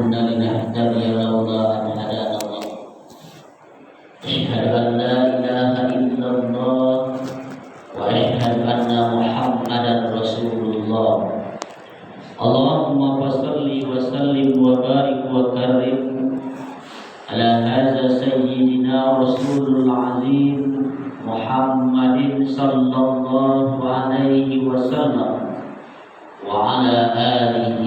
كنا لنهتدي لولا أن هدانا الله أشهد أن لا إله إلا الله وأشهد أن محمدا رسول الله اللهم صل وسلم وبارك وكرم على هذا سيدنا رسول العظيم محمد صلى الله عليه وسلم وعلى آله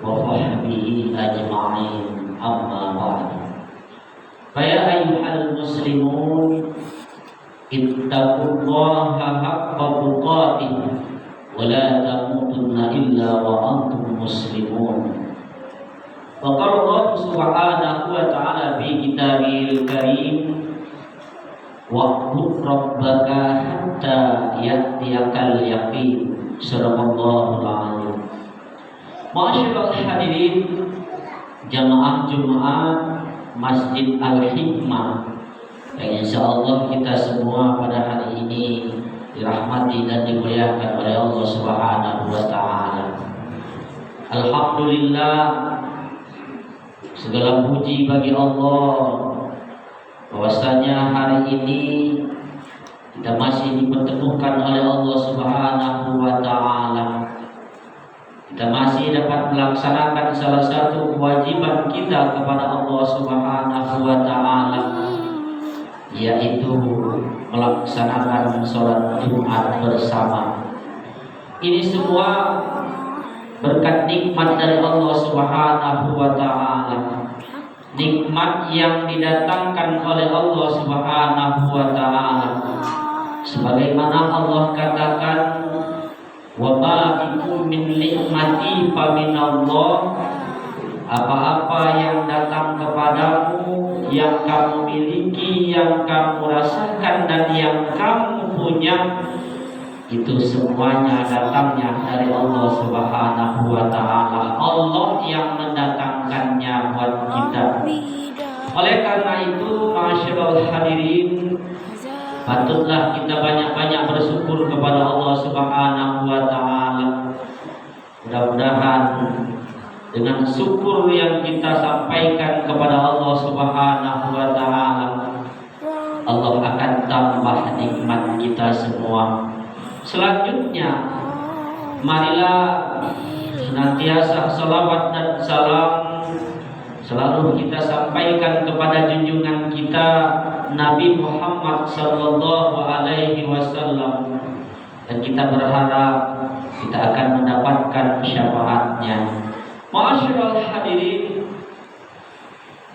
وصحبه أجمعين أما بعد فيا أيها المسلمون اتقوا الله حق تقاته ولا تموتن إلا وأنتم مسلمون وقال الله سبحانه وتعالى في كتابه الكريم واعبد ربك حتى يأتيك اليقين Sadaqallahul Azim. Masyaallah hadirin jamaah Jumat Masjid Al-Hikmah yang insyaallah kita semua pada hari ini dirahmati dan dimuliakan oleh Allah Subhanahu wa taala. Alhamdulillah, segala puji bagi Allah bahwasanya hari ini kita masih dipertemukan oleh Allah Subhanahu wa taala. Kita masih dapat melaksanakan salah satu kewajiban kita kepada Allah Subhanahu wa taala, yaitu melaksanakan sholat Jumat bersama. Ini semua berkat nikmat dari Allah Subhanahu wa taala. Nikmat yang didatangkan oleh Allah Subhanahu wa taala. Sebagaimana Allah katakan, wa ma bikum min nikmati fa minallah, apa-apa yang datang kepadamu, yang kamu miliki, yang kamu rasakan dan yang kamu punya, itu semuanya datangnya dari Allah Subhanahu wa taala. Allah yang mendatangkannya buat kita. Oleh karena itu, masyaallah hadirin, patutlah kita banyak-banyak bersyukur kepada Allah Subhanahu wa taala. Mudah-mudahan dengan syukur yang kita sampaikan kepada Allah Subhanahu wa taala, Allah akan tambah nikmat kita semua. Selanjutnya, marilah senantiasa salawat dan salam selalu kita sampaikan kepada junjungan kita Nabi Muhammad sallallahu alaihi wasallam, dan kita berharap kita akan mendapatkan syafaatnya. Masyaallah hadirin,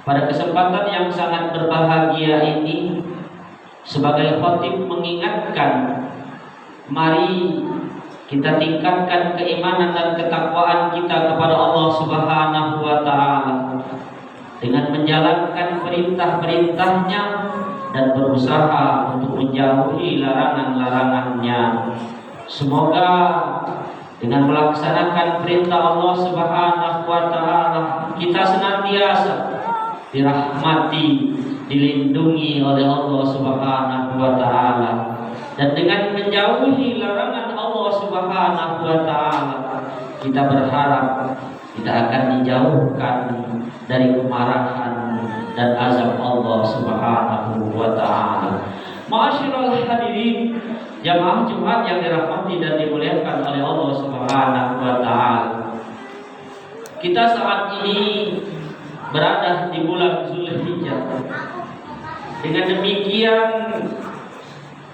pada kesempatan yang sangat berbahagia ini, sebagai khatib mengingatkan, mari kita tingkatkan keimanan dan ketakwaan kita kepada Allah Subhanahu wa taala dengan menjalankan perintah-perintahnya dan berusaha untuk menjauhi larangan-larangannya. Semoga dengan melaksanakan perintah Allah Subhanahu wa taala, kita senantiasa dirahmati, dilindungi oleh Allah Subhanahu wa taala, dan dengan menjauhi larangan Allah Subhanahu wa taala, kita berharap kita akan dijauhkan dari kemarahan dan azab Allah Subhanahu wa taala. Masyaallah hadirin jamaah Jumat yang dirahmati dan dimuliakan oleh Allah Subhanahu wa taala. Kita saat ini berada di bulan Zulhijjah. Dengan demikian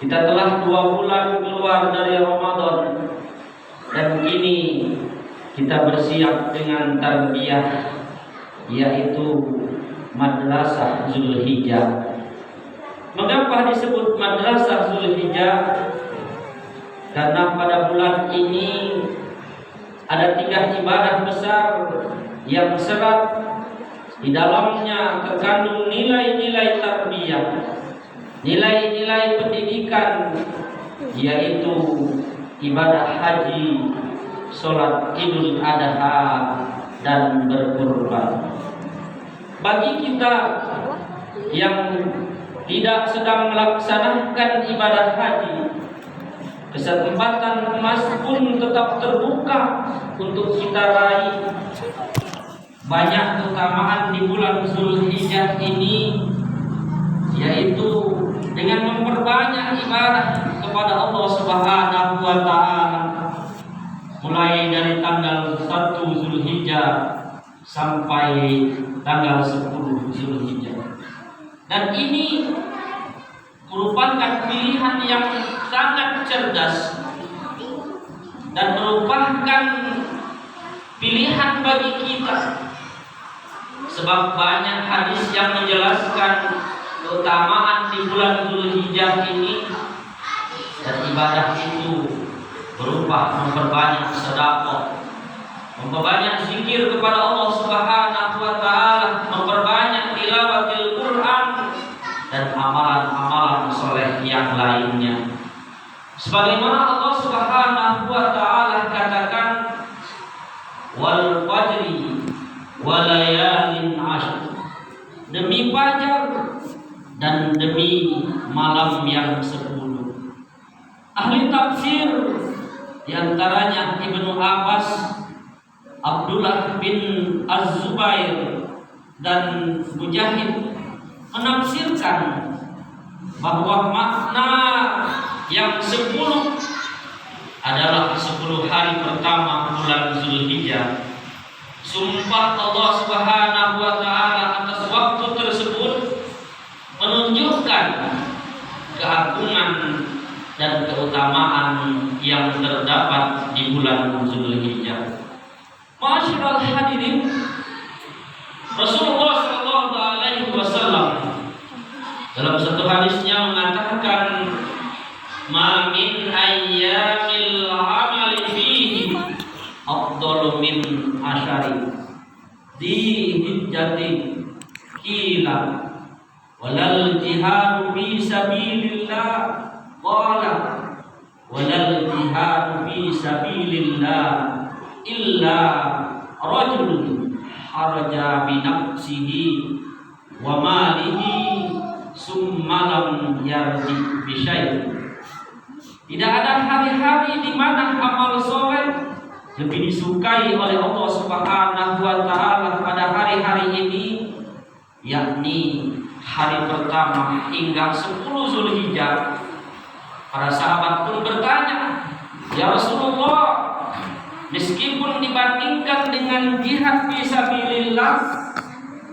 kita telah 2 bulan keluar dari Ramadan, dan kini kita bersiap dengan tarbiyah, yaitu Madrasah Zulhijjah. Mengapa disebut Madrasah Zulhijjah? Karena pada bulan ini ada 3 ibadah besar yang serat di dalamnya terkandung nilai-nilai tarbiyah, nilai-nilai pendidikan, yaitu ibadah haji, sholat Idul Adha, dan berkurban. Bagi kita yang tidak sedang melaksanakan ibadah haji, kesempatan emas pun tetap terbuka untuk kita raih. banyak keutamaan di bulan Zulhijjah ini, yaitu dengan memperbanyak ibadah kepada Allah Subhanahu wa taala, mulai dari tanggal 1 Zulhijjah sampai tanggal 10 Zulhijjah. Dan ini merupakan pilihan yang sangat cerdas dan merupakan pilihan bagi kita, sebab banyak hadis yang menjelaskan keutamaan di bulan Zulhijjah ini. Dan ibadah itu berupa memperbanyak sedekah, memperbanyak zikir kepada Allah Subhanahu wa taala, memperbanyak tilawatil Quran dan amalan-amalan soleh yang lainnya. Sebagaimana Allah Subhanahu wa taala katakan, wal fajri walayalin ashr, demi fajar dan demi malam yang 10. Ahli tafsir diantaranya Ibnu Abbas, Abdullah bin Az-Zubair dan Mujahid menafsirkan bahwa makna yang 10 adalah 10 hari pertama bulan Zulhijjah. Sumpah Allah Subhanahu wa taala atas waktu tersebut menunjukkan keagungan dan keutamaan yang terdapat di bulan Zulhijjah. Ma'asyiral hadirin, Rasulullah sallallahu alaihi wasallam dalam satu hadisnya mengatakan, ma min ayyamil amali fihi afdalu min asyari di hijjatin qila walal jihadu fi sabilillah qala walal jihadu fi sabilillah illa rajulun haraja bi nafsihi wa malihi summa lam yarji bi syai'. Tidak ada hari-hari di mana amal soleh lebih disukai oleh Allah Subhanahu wa taala pada hari-hari ini, yakni hari pertama hingga 10 Zulhijjah. Para sahabat pun bertanya, ya Rasulullah, meskipun dibandingkan dengan jihad fisabilillah,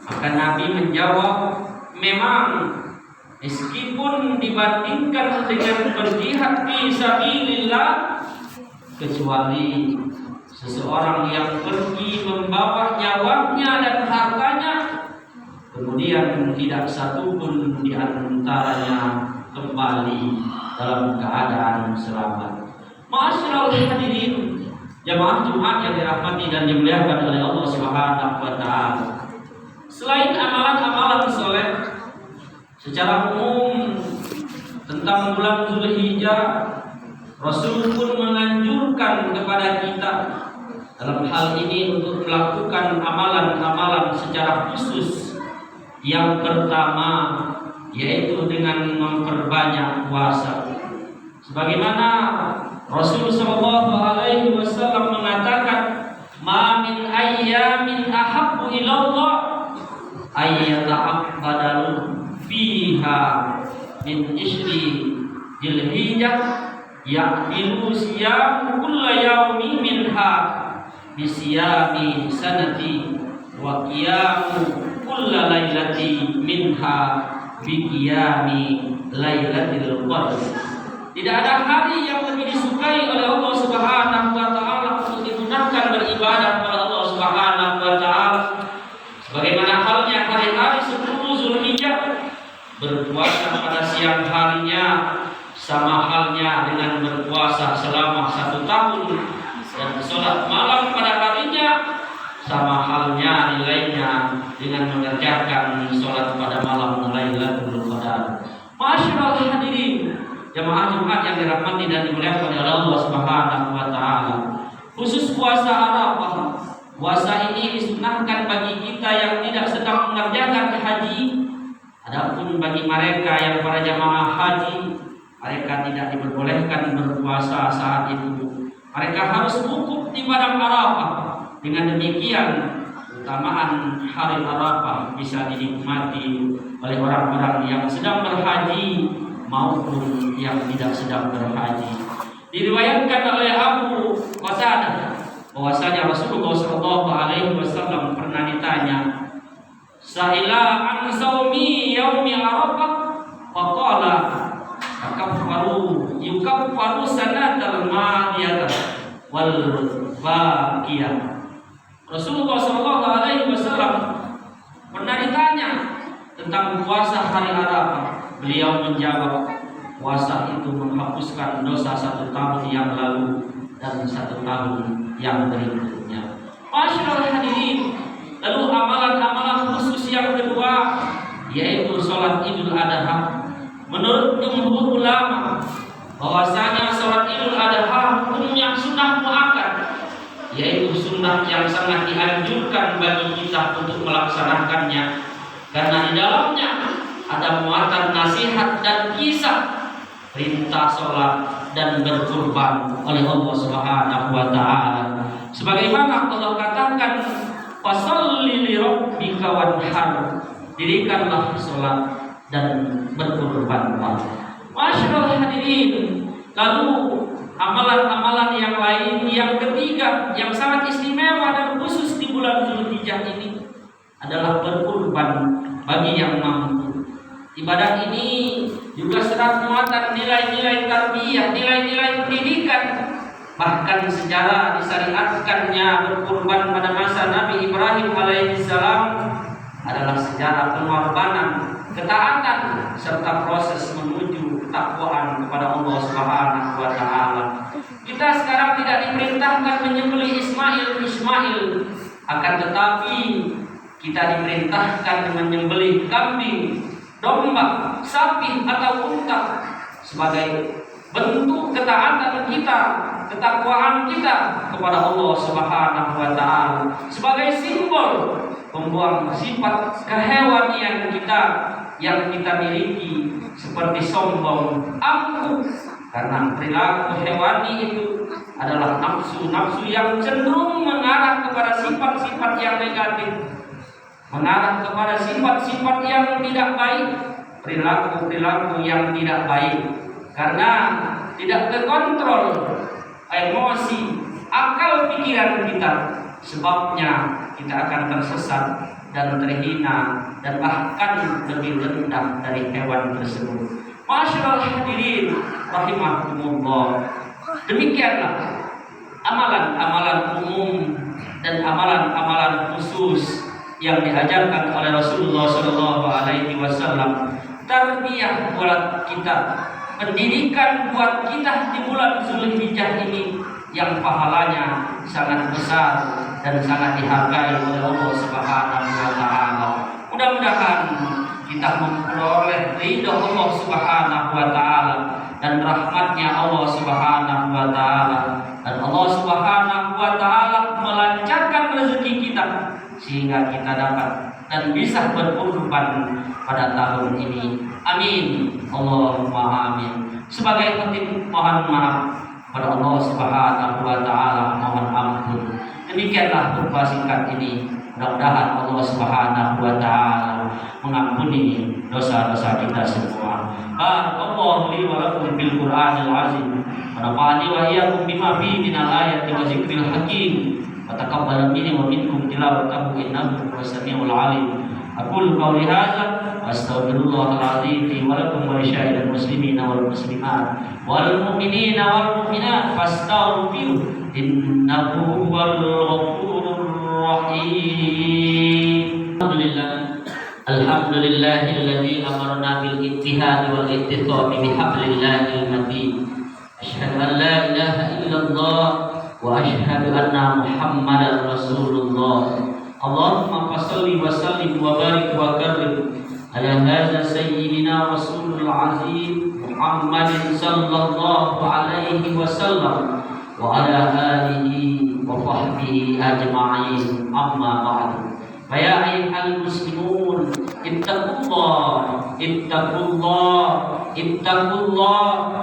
maka Nabi menjawab, memang meskipun dibandingkan dengan berjihad fisabilillah, kecuali seseorang yang pergi membawa nyawanya dan hartanya, kemudian tidak satu pun di antaranya kembali dalam keadaan selamat. Ma'asyiral hadirin, jamaah Jumat yang dirahmati dan dimuliakan oleh Allah Subhanahu wa taala. Selain amalan-amalan soleh secara umum tentang bulan Zulhijjah, Rasul pun menganjurkan kepada kita dalam hal ini untuk melakukan amalan-amalan secara khusus. Yang pertama yaitu dengan memperbanyak puasa. Sebagaimana Rasul sallallahu alaihi wasallam mengatakan, ma min ayyamin ahabbu ilallah ayyata'abbadalu fiha min ishri Zulhijjah ya'dilu siyamu kulla yawmi minha bisiyami sanati wa qiyamu kulla lailati minha biqiyami lailatul qadr. Tidak ada hari yang lebih disukai oleh Allah Subhanahu wa taala untuk digunakan beribadah kepada Allah Subhanahu wa taala, sebagaimana halnya hari-hari 10 Zulhijjah. Berpuasa pada siang harinya sama halnya dengan berpuasa selama 1 tahun, dan sholat malam pada harinya sama halnya nilainya dengan mengerjakan sholat pada malam Lailatul Qadar. Ma'asyiral hadirin, jamaah Jumat yang dirahmati dan dimuliakan oleh Allah Subhanahu wa taala. Khusus puasa Arafah, puasa ini disunahkan bagi kita yang tidak sedang mengerjakan haji. Adapun bagi mereka yang para jamaah haji, mereka tidak diperbolehkan berpuasa saat itu. Mereka harus wukuf di padang Arafah. Dengan demikian, keutamaan hari Arafah bisa dinikmati oleh orang-orang yang sedang berhaji maupun yang tidak sedang berhaji. Diriwayatkan oleh Abu Qatadah bahwasanya Rasulullah SAW pernah ditanya, "Sa'ila an saumi yaumi Arafah?" Faqala, "Yukaffaru sanatal madiyah wal baqiyah." Rasulullah SAW pernah ditanya tentang puasa hari Arafah. Beliau menjawab, puasa itu menghapuskan dosa 1 tahun yang lalu dan 1 tahun yang berikutnya. Masyaallah hadirin, lalu amalan-amalan khusus yang kedua yaitu sholat Idul Adha. Menurut jumhur ulama bahwasanya sholat Idul Adha hukumnya sunnah muakkad, yaitu sunnah yang sangat dianjurkan bagi kita untuk melaksanakannya, karena di dalamnya ada muatan nasihat dan kisah perintah sholat dan berkurban oleh Allah Subhanahu wa taala. Sebagaimana Allah katakan, "Fasholli li rabbika wanhar." Dirikanlah sholat dan berkurbanlah. Masyaallah hadirin. Lalu amalan-amalan yang lain yang ketiga yang sangat istimewa dan khusus di bulan Zulhijjah ini adalah berkurban bagi yang mampu. Ibadah ini juga serat muatan nilai-nilai tarbiyah, nilai-nilai pendidikan. Bahkan secara disyariatkannya berkurban pada masa Nabi Ibrahim alaihissalam adalah sejarah pengorbanan, ketaatan serta proses menuju ketakwaan kepada Allah Subhanahu wa taala. Kita sekarang tidak diperintahkan menyembelih Ismail, akan tetapi kita diperintahkan menyembelih kambing, domba, sapi atau unta sebagai bentuk ketaatan kita, ketakwaan kita kepada Allah Subhanahu wa taala, sebagai simbol membuang sifat kehewanian kita yang kita miliki seperti sombong, angkuh, karena perilaku hewani itu adalah nafsu yang cenderung mengarah kepada sifat-sifat yang negatif, mengarah kepada sifat-sifat yang tidak baik, perilaku-perilaku yang tidak baik, karena tidak terkontrol emosi, akal pikiran kita. Sebabnya kita akan tersesat dan terhina dan bahkan lebih rendah dari hewan tersebut. Masyaallah hadirin rahimakumullah. Demikianlah amalan-amalan umum dan amalan-amalan khusus yang diajarkan oleh Rasulullah SAW. Tarbiyah buat kita, pendidikan buat kita di bulan Zulhijjah ini yang pahalanya sangat besar dan sangat dihargai oleh Allah Subhanahu wa taala. Mudah-mudahan kita memperoleh ridha Allah Subhanahu wa taala dan rahmatnya Allah Subhanahu wa taala, dan Allah Subhanahu wa taala melancarkan rezeki kita sehingga kita dapat dan bisa berkurban pada tahun ini. Amin. Allahumma amin. Sebagai khatib mohon maaf pada Allah Subhanahu wa taala, mohon ampun. Demikianlah khutbah singkat ini. Mudah-mudahan Allah Subhanahu wa taala mengampuni dosa-dosa kita semua. Barakallahu li wa lakum bil Qur'anil azim. Wa nafa'ani wa iyyakum bima fihi minal ayati wa zikril hakim. Wa taqabbal minni wa minkum tilawatahu innahu was-sami'ul 'alim. Aqulu qawli hadza wa astaghfirullahal 'azim li wa lakum wa lisa'iril muslimina wal muslimat wal mu'minina wal mu'minat fastaghfiruhu innahu huwal ghafurur rahim. Alhamdulillahilladzi amarna bil ittihad wal ittiqam bi hablillahil matin. Asyhadu an la ilaha illallah wa asyhadu anna Muhammadar Rasulullah. Allahumma shalli wa sallim wa barik wa karim ala hadza sayyidina Rasulul azim Muhammadin sallallahu alaihi wasallam wa ala alihi wa sahbihi ajma'in. Amma ba'du. Ya ayyuhal muslimun, ittaqullah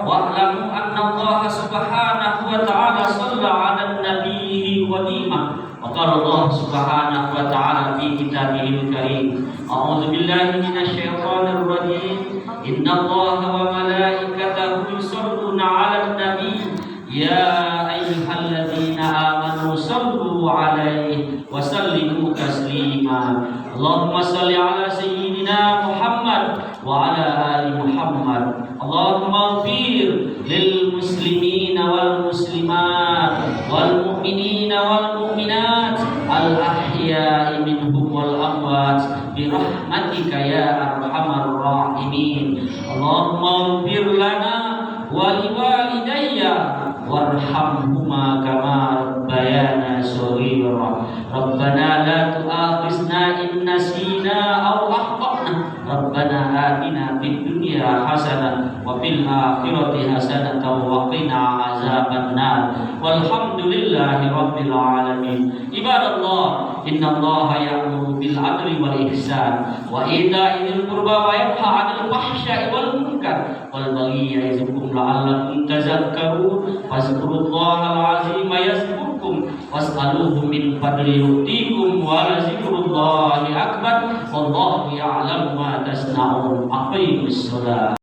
wa'lamu anna Allah subhanahu wa ta'ala shalla 'ala nabiyhi wa Qala Allah Subhanahu wa ta'ala fi kitabihil karim, a'udzu billahi minasyaitonir rajim. Innallaha wa malaikatahu yusholluna 'alan nabi ya ayyuhalladzina amanu shallu 'alaihi wa sallimu taslima. Allahumma shalli 'ala sayyidina Muhammad wa 'ala ali Muhammad. Allahumma ighfir lil muslimina wal muslimat wal mu'minina wal mu'minat al ahya'i minhum wal amwat bi rahmatika ya arhamar rahimin. Allahumma ighfir lana wa liwalidayya warhamhuma kama rabbayana shaghira. Rabbana la tu'akhizna in nasina aw akhtana. Rabbana atina fid dunya hasanah wa fil akhirati hasanah wa qina azabannar. Walhamdulillahi rabbil alamin. Ibadallah, innallaha ya'muru bil adli wal ihsan wa ita'i dzil qurba wa yanha 'anil fahsya'i wal munkar wal baghi ya'izukum la'allakum tadhakkarun. Fazkurullahal azima yazkurkum was'aluhu min fadli yu'tikum wa la zikrullahi akbar wallahu ya'lamu ma tasna'un. Aqimus shalah.